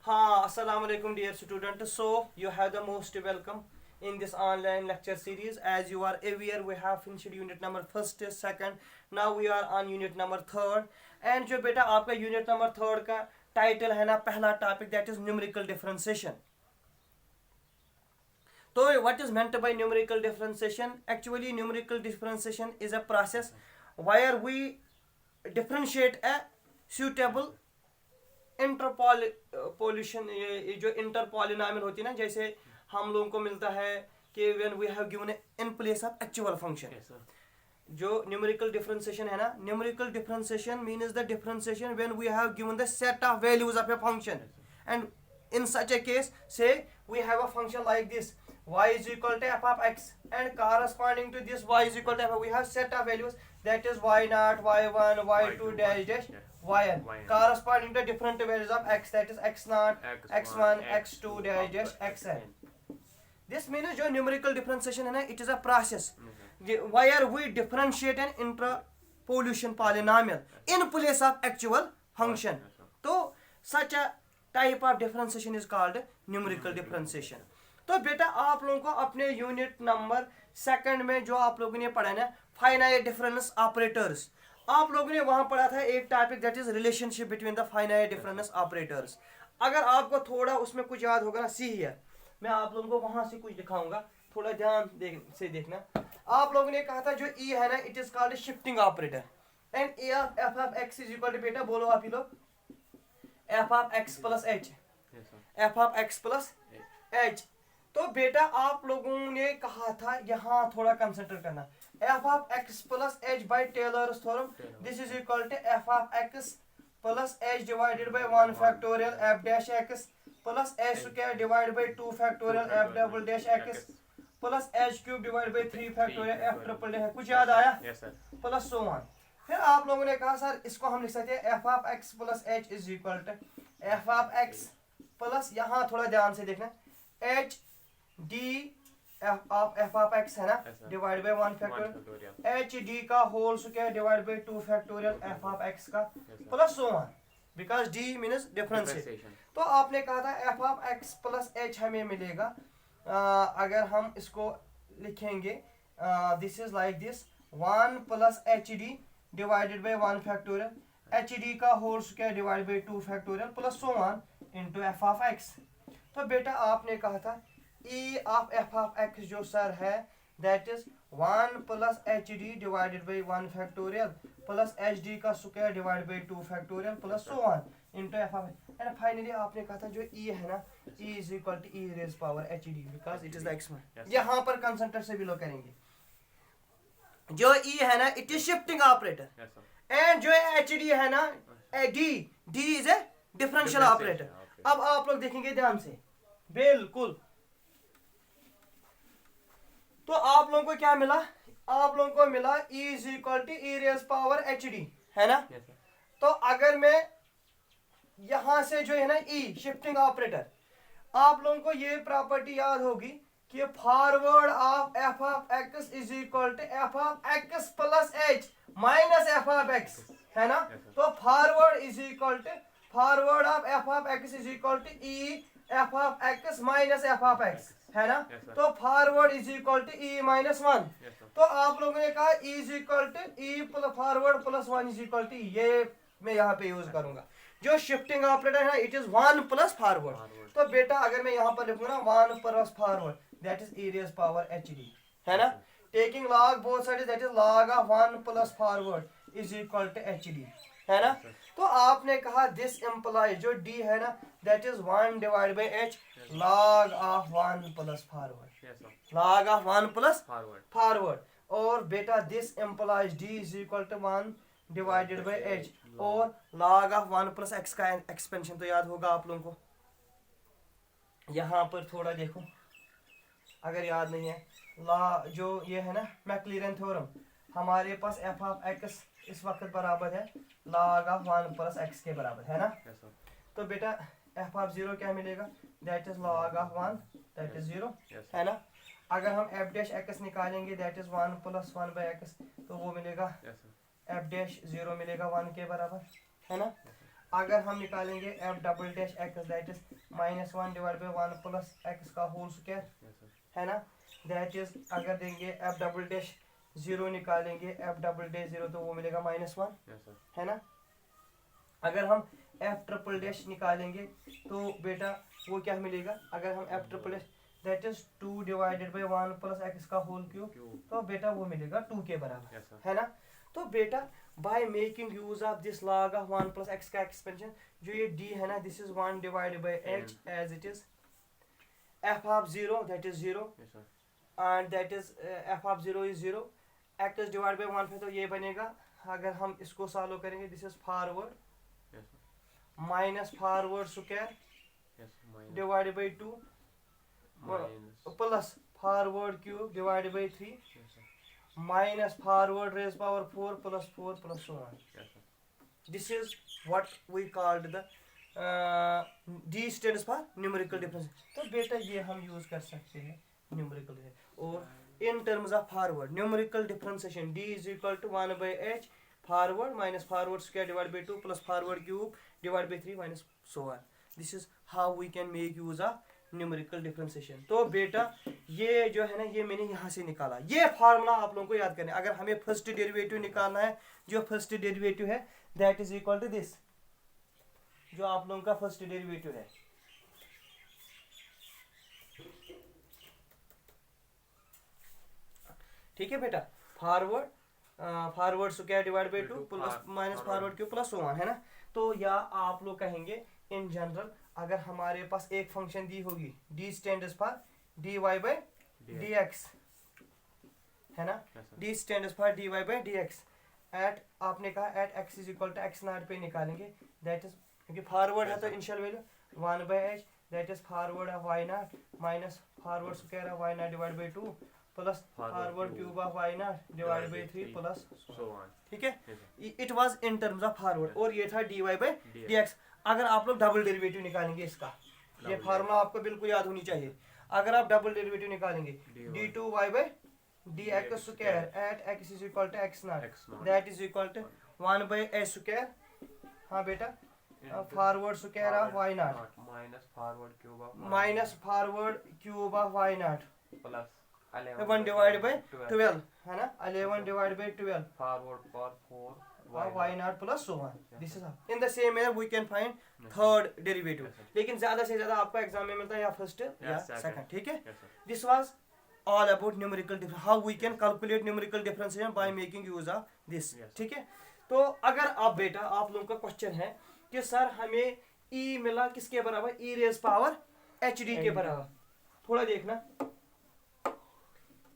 Assalamu alaikum dear student. So you have the most welcome in this online lecture series. As you are aware, we have finished unit number first, second. Now we are on unit number third. And जो बेटा आपका unit number third का title है ना, पहला topic that is numerical differentiation. So what is meant by numerical differentiation? Actually, numerical differentiation is a process where we differentiate a suitable इंटरपोल्यूशन ये जो inter polynomial होती है ना, जैसे हम लोगों को मिलता है कि when we have given in place of actual function. जो न्यूमेरिकल डिफरेंशिएशन है ना, numerical differentiation means the differentiation when we have given the set of values of a function and in such a case, say we have a function like this, y is equal to f of x, and corresponding to this y is equal to f, we have set of values that is y0, y1, y2 dash dash yn, corresponding to different values of x, that is x0, x1, x2 dash dash xn. This means जो numerical differentiation है ना, it is a process where we differentiate an interpolation polynomial in place of actual function. तो such a type of differentiation is called numerical differentiation. तो बेटा आप लोगों को अपने यूनिट नंबर सेकंड में जो आप लोगों ने पढ़ा ना, फाइनाइट डिफरेंस ऑपरेटर्स, आप लोगों ने वहां पढ़ा था एक topic that is relationship between the finite difference operators. अगर आपको थोड़ा उसमें कुछ याद होगा ना, सी हियर मैं आप लोगों को वहां से कुछ दिखाऊंगा, थोड़ा ध्यान से देखना. आप लोगों ने कहा था जो ई है ना, it is called shifting operator and E of F of X is equal to, बेटा बोलो आप ही लोग, f of x plus h, f of x plus h. तो बेटा आप लोगों ने कहा था यहाँ थोड़ा कंसिडर करना, f of x plus h by Taylor's theorem, this is equal to f of x plus h divided by 1 factorial f dash x plus h square divided by 2 factorial f double dash x plus h cube divided by 3 factorial f triple dash. कुछ याद आया? plus so on. फिर आप लोगों ने कहा sir इसको हम लिख सकते हैं f of x plus h is equal to f of x plus, यहाँ थोड़ा ध्यान से देखना, h d f of x है ना, divide by 1 factorial h d का whole square divide by 2 factorial f of x का plus so on, because d means differentiation. तो आपने कहा था f of x plus h हमें मिलेगा, अगर हम इसको लिखेंगे this is like this, 1 plus h d divided by 1 factorial h d का whole square divide by 2 factorial plus so on into f of x. तो बेटा आपने कहा था e of f of x जो सर है that is 1 plus h d divided by 1 factorial plus h d का square divide by 2 factorial plus so on into f of x. And finally आपने कहा था जो e है ना, e is equal to e raise power h d because it is the exponent. यहाँ पर concentrate से बिलो करेंगे, जो e है ना it is shifting operator and जो एच डी है ना, D is a differential operator. अब आप लोग देखेंगे ध्यान से बिल्कुल, तो आप लोगों को क्या मिला, आप लोगों को मिला e is equal to e raise power H D है ना. तो अगर मैं यहां से जो है ना e शिफ्टिंग ऑपरेटर, आप लोगों को ये प्रॉपर्टी याद होगी कि forward of f of x is equal to f of x plus h minus f of x है ना. तो forward is equal to forward of f of x is equal to e f of x minus f of x है ना. तो forward is equal to e minus 1. तो आप लोगों ने कहा e is equal to e plus forward plus 1 is equal to, ये मैं यहाँ पे यूज करूंगा. जो शिफ्टिंग ऑपरेटर है इट इज 1 प्लस फॉरवर्ड. तो बेटा अगर मैं यहाँ पर लिखूंगा 1 plus forward that is e raised power h d है ना. taking log both sides that is log of 1 plus forward is equal to h d है ना. तो आपने कहा this implies जो d है ना that is 1 divided by h log of 1 plus forward, log of 1 plus forward. और बेटा this implies d is equal to 1 divided by h और log of 1 plus x का एक्सपेंशन तो याद होगा आप लोगों को. यहाँ पर थोड़ा देखो अगर याद नहीं है, ला जो ये है ना मैक्लैरेन थ्योरम, हमारे पास f ऑफ x इस वक्त बराबर है log ऑफ 1 प्लस x के बराबर है ना. तो बेटा f ऑफ 0 क्या मिलेगा, that is log of 1 that is 0 है ना. अगर हम f डैश x निकालेंगे that is 1 plus 1 by x, तो वो मिलेगा f डैश 0 मिलेगा 1 के बराबर है ना. अगर हम निकालेंगे F double dash x that is -1 divide by 1 plus X का होल स्क्वायर है ना, दैट इज अगर देंगे एफ डबल डैश 0 निकालेंगे एफ डबल डैश 0 तो वो मिलेगा -1 है ना। अगर हम एफ ट्रिपल डैश निकालेंगे तो बेटा वो क्या मिलेगा, अगर हम F triple dash that is 2 divided by 1 plus X का होल क्यूब तो बेटा वो मिलेगा 2 के बराबर है ना। तो बेटा by making use of this log of 1 plus X का एक्सपेंशन, जो ये डी है ना this is 1 divided by H as it is F of 0 that is 0 and that is F of 0 is 0 X divide by 1 पे तो ये बनेगा, अगर हम इसको सॉल्व करेंगे this is forward minus forward square divided by 2 plus forward cube divided by 3 minus forward raised power 4 plus 4 plus so on. This is what we called the D stands for numerical difference. तो बेटा ये हम use कर सकते हैं numerical और in terms of forward numerical differentiation D is equal to 1 by h forward minus forward square divided by 2 plus forward cube divided by 3 minus so on. This is how we can make use of numerical differentiation. तो बेटा ये जो है ना ये मैंने यहाँ से निकाला, ये फार्मूला आप लोगों को याद करना है। अगर हमें फर्स्ट डेरिवेटिव निकालना है, जो फर्स्ट डेरिवेटिव है that is equal to this, जो आप लोगों का फर्स्ट डेरिवेटिव है ठीक है बेटा, forward square divide by 2 plus minus forward cube plus 1 है ना। तो या आप लोग कहेंगे इन जनरल अगर हमारे पास एक फंक्शन दी होगी D standard for D Y by D X है ना, D standard for D Y by D X at आपने कहा at X is equal to X naught पे निकालेंगे दैट इज, क्योंकि फॉरवर्ड है तो initial value 1 by H that is forward of Y naught minus forward square of Y naught divide by 2 plus forward cube of Y naught divide by 3 plus ठीक है। It was in terms of forward और ये था D Y by D X. अगर आप लोग double derivative निकालेंगे इसका, ये फार्मूला आपको बिल्कुल याद होनी चाहिए। अगर आप डबल डेरिवेटिव निकालेंगे D two Y by D X square at X is equal to X naught that is equal to 1 by H square, हाँ बेटा, forward square of Y naught minus forward cube of Y naught plus 11 divide by 12 है ना, 11 divide by 12 forward four 4 y naught plus so on. This is how. In the same manner we can find third derivative. लेकिन ज्यादा से ज्यादा आपको exam में मिलता है या फर्स्ट या सेकंड, ठीक है। This was all about numerical difference. How we can calculate numerical differentiation by making use of this. ठीक है। तो अगर आप बेटा आप लोगों का क्वेश्चन है कि सर हमें e मिला किसके बराबर, e रेज पावर hd के बराबर, थोड़ा देखना,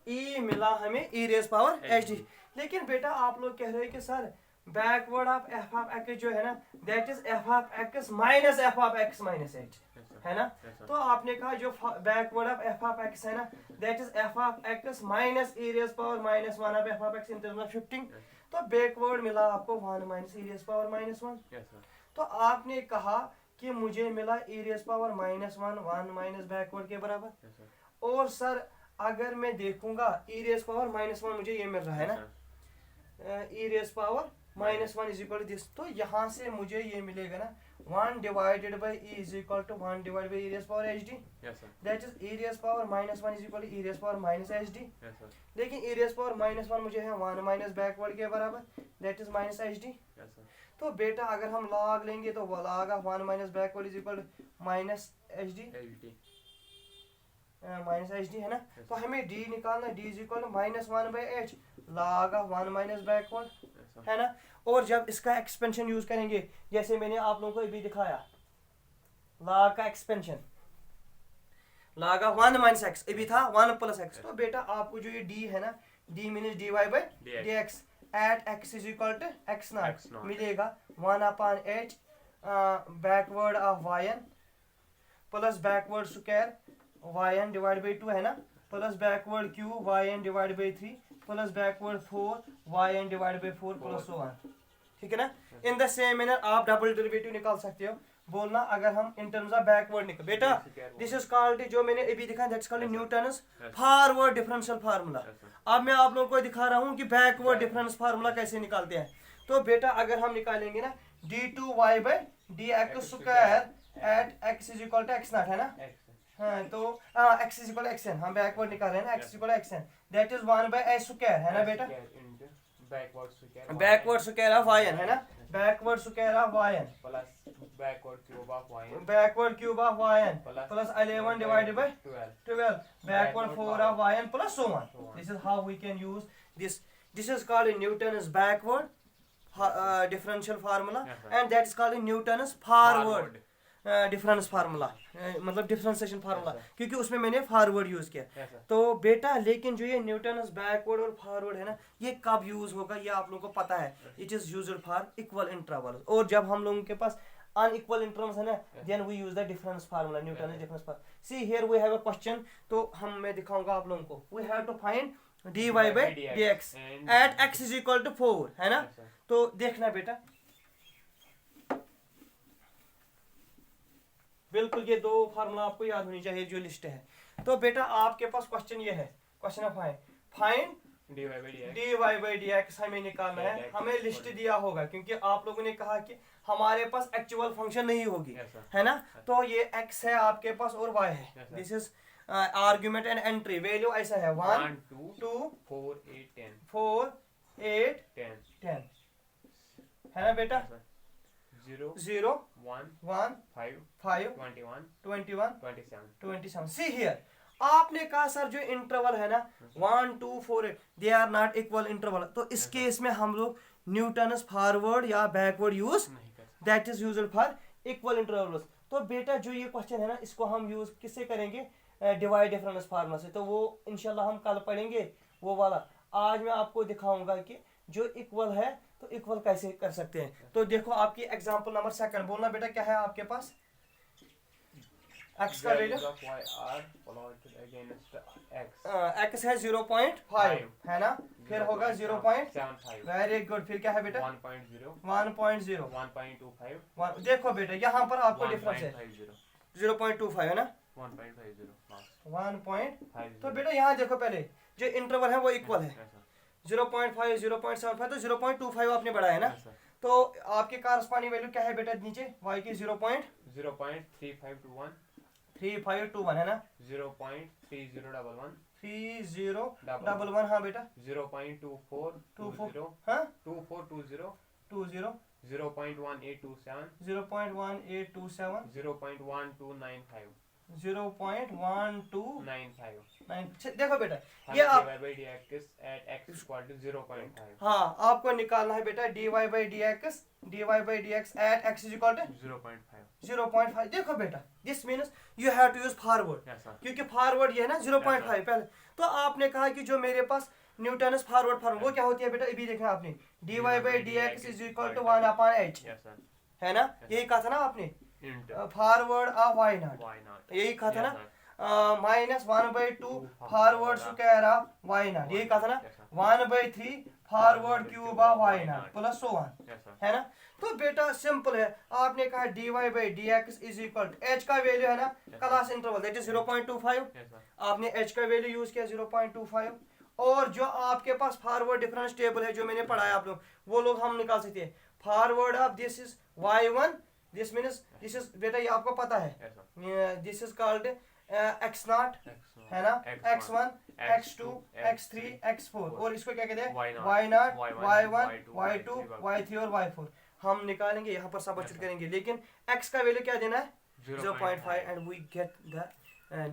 e मिला हमें e रेज पावर hd, लेकिन बेटा आप लोग कह रहे हैं कि sir backward of F of X जो है ना that is F of X minus F of X minus H है ना। तो आपने कहा जो backward of F of X है ना that is F of X minus E raise power minus 1 of F of X in terms of shifting. तो backward मिला आपको 1 minus E raise power minus 1। तो आपने कहा कि मुझे मिला e raise power minus 1 minus backward के बराबर। और सर अगर मैं देखूंगा ई रेज पावर माइनस 1 मुझे ये मिल रहा है ना, e raise power minus 1 is equal to this, तो यहाँ से मुझे ये मिलेगा ना 1 divided by e is equal to 1 divided by e raise power H d that is e raise power minus 1 is equal to e raise power minus H d. लेकिन e raise power minus 1 मुझे है 1 minus backward के बराबर that is minus H D. तो बेटा अगर हम log लेंगे तो log of 1 minus backward is equal to minus H D minus H D है ना। तो हमें डी निकालना, D is equal to minus 1 by H log of 1 minus backward है ना। और जब इसका एक्सपेंशन यूज करेंगे जैसे मैंने आप लोगों को अभी दिखाया लॉग का expansion, log of 1 minus x अभी था 1 प्लस एक्स। तो बेटा आपको जो ये डी है ना D means D Y by D X at X is equal to X nought मिलेगा 1 upon H backward of Y N plus backward square Y N divide by 2 है ना plus backward cube Y N divide by 3 plus backward 4 Y N divide by 4 plus so on, ठीक है ना। In the same manner आप double derivative निकाल सकते हो। बोलना अगर हम इन टर्म्स ऑफ बैकवर्ड निकल बेटा दिस इज कॉल्ड, जो मैंने अभी दिखाया that's called Newton's forward differential formula. अब मैं आप लोगों को दिखा रहा हूँ कि बैकवर्ड डिफरेंस फार्मूला कैसे निकालते हैं। तो बेटा अगर हम निकालेंगे ना d2y by dx square at x is equal to x nought, है ना? हाँ तो x is equal to xn, हम बैकवर्ड निकाल रहे हैं ना, x is equal to xn, that is 1 by a square, है ना बेटा? बैकवर्ड स्क्वायर ऑफ yn, है ना? Backward square of yn plus backward cube of yn backward cube of yn plus 11 divided by 12 backward 4 of yn plus so on. This is how we can use this. This is called in Newton's backward differential formula, and that is called in Newton's forward difference formula, मतलब differentiation formula, क्योंकि उसमें मैंने forward use किया. तो बेटा लेकिन जो ये न्यूटन्स बैकवर्ड और फॉरवर्ड है ना, ये कब यूज होगा ये आप लोगों को पता है. It is used for equal interval, और जब हम लोगों के पास अनइक्वल इंटरवल्स है ना, then we use the difference formula, Newton difference formula. See here we have a question, तो मैं दिखाऊंगा आप लोगों को. We have to find dy by dx at x is equal to 4, है ना? तो देखना बेटा, बिल्कुल ये दो फार्मूला आपको याद होनी चाहिए जो लिस्ट है. तो बेटा आपके पास क्वेश्चन ये है, question of find dy by dx हमें निकालना है. हमें लिस्ट दिया होगा क्योंकि आप लोगों ने कहा कि हमारे पास एक्चुअल फंक्शन नहीं होगी, है ना? तो ये x है आपके पास और y है. This is argument and entry. Value ऐसा है 1 2 4 8 10, है ना बेटा? 0 1 5 21 27. सी हियर, आपने कहा सर जो इंटरवल है ना 1 2 4 8 they are not equal interval, तो इस केस में हम लोग न्यूटन्स फॉरवर्ड या backward use, that is used for equal intervals. तो बेटा जो ये क्वेश्चन है ना, इसको हम यूज किससे करेंगे? डिवाइड डिफरेंस फार्मूला से. तो वो इंशाल्लाह हम कल पढ़ेंगे वो वाला. आज मैं आपको दिखाऊंगा कि जो इक्वल है तो इक्वल कैसे कर सकते हैं. तो देखो आपकी एग्जांपल नंबर 2 बोलना बेटा, क्या है आपके पास? x का वैल्यू x है 0.5, है ना? फिर होगा 0.75. Very good. फिर क्या है बेटा? 1.0 देखो बेटा यहाँ पर आपको डिफरेंस है 0.25, है ना? 1.5. तो बेटा यहाँ देखो, पहले जो इंटरवल है वो इक्वल है 0.5 0.75, तो 0.25 आपने बढ़ाया है ना? तो आपके कॉरस्पॉन्डिंग वैल्यू क्या है बेटा नीचे? y की 0.3521 है ना? 0.3011 हाँ बेटा 0.2420 हाँ 2420 0.1827 0.1295. देखो बेटा ये आप हाँ आपको निकालना है बेटा dy by dx at x is equal to 0.5. देखो बेटा this means you have to use forward, क्योंकि फॉरवर्ड ये है ना 0.5 पहले. तो आपने कहा कि जो मेरे पास न्यूटन्स फॉरवर्ड फार्मूला वो क्या होती है बेटा? अभी देखना आपने dy by dx is equal to 1/h, है ना? यही कहा था ना आपने, फॉरवर्ड ऑफ y नॉट, यही कहा था ना? Minus 1/2 forward square of y not, यही कहा था ना? 1/3 forward cube of y not plus so on, है ना? तो बेटा सिंपल है. आपने कहा dy by dx is equal to h का वैल्यू है ना क्लास इंटरवल, दैट इज 0.25. आपने h का वैल्यू यूज किया 0.25, और जो आपके पास फॉरवर्ड डिफरेंस टेबल है जो मैंने पढ़ाया आप लोग, वो लोग हम निकाल सकते हैं. Forward of this is y1, this means this is बेटा ये आपको पता है, this is called x nought, है ना? x1 x2 x3 x4, और इसको क्या कहते हैं? y not y1 y2 y3 और y4. हम निकालेंगे यहाँ पर सबस्टिट्यूट करेंगे, लेकिन x का वैल्यू क्या देना है? 0.5, and we get the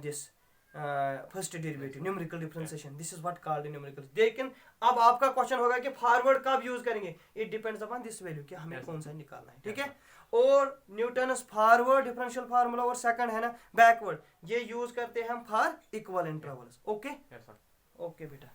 this first derivative numerical differentiation. This is what called numerical. लेकिन अब आपका क्वेश्चन होगा कि फॉरवर्ड कब यूज करेंगे? It depends upon this value कि हमें कौन सा निकालना है, ठीक है? और न्यूटन्स फॉरवर्ड डिफरेंशियल फार्मूला और सेकंड है ना बैकवर्ड, ये यूज करते हैं हम for equal intervals. Okay okay बेटा.